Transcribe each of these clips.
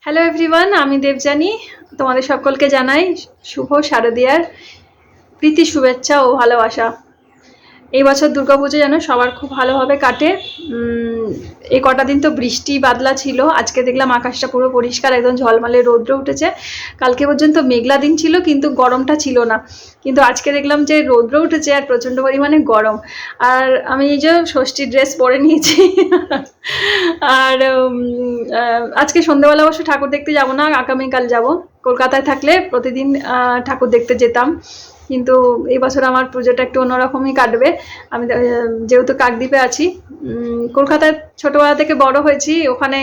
Hello everyone, আমি দেবযানী। তোমাদের সকলকে জানাই শুভ শারদীয়ার প্রীতি শুভেচ্ছা ও ভালোবাসা। এই বছর দুর্গাপুজো যেন সবার খুব ভালোভাবে কাটে। এই কটা দিন তো বৃষ্টি বাদলা ছিল, আজকে দেখলাম আকাশটা পুরো পরিষ্কার, একদম ঝলমলে রৌদ্র উঠেছে। কালকে পর্যন্ত মেঘলা দিন ছিল কিন্তু গরমটা ছিল না, কিন্তু আজকে দেখলাম যে রৌদ্র উঠেছে আর প্রচণ্ড পরিমাণে গরম। আর আমি এই যে ষষ্ঠীর ড্রেস পরে নিয়েছি আর আজকে সন্ধ্যেবেলা অবশ্য ঠাকুর দেখতে যাব না, আগামীকাল যাব। কলকাতায় থাকলে প্রতিদিন ঠাকুর দেখতে যেতাম, কিন্তু এই বছর আমার পুজোটা একটু অন্যরকমই কাটবে। আমি যেহেতু কাকদ্বীপে আছি, কলকাতায় ছোটোবেলা থেকে বড় হয়েছি, ওখানে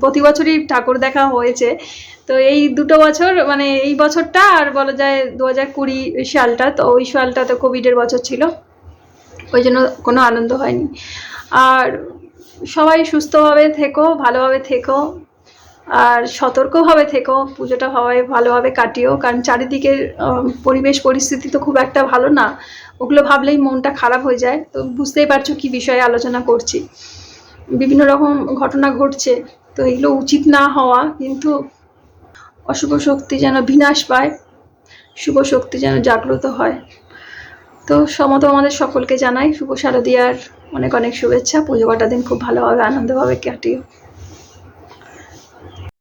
প্রতি বছরই ঠাকুর দেখা হয়েছে। তো এই দুটো বছর, মানে এই বছরটা আর বলা যায় 2020 সালটা, তো ওই সালটা তো কোভিডের বছর ছিল, ওই জন্য কোনো আনন্দ হয়নি। আর সবাই সুস্থভাবে থেকো, ভালোভাবে থেকো, আর সতর্কভাবে থেকো, পুজোটা সবাই ভালোভাবে কাটিও, কারণ চারিদিকের পরিবেশ পরিস্থিতি তো খুব একটা ভালো না, ওগুলো ভাবলেই মনটা খারাপ হয়ে যায়। তো বুঝতেই পারছো কি বিষয়ে আলোচনা করছি, বিভিন্ন রকম ঘটনা ঘটছে, তো এগুলো উচিত না হওয়া, কিন্তু অশুভ শক্তি যেন বিনাশ পায়, শুভ শক্তি যেন জাগ্রত হয়। তো সমত আমাদের সকলকে জানাই শুভ শারদীয়ার অনেক অনেক শুভেচ্ছা। পুজো কটা দিন খুব ভালোভাবে আনন্দভাবে কাটিও।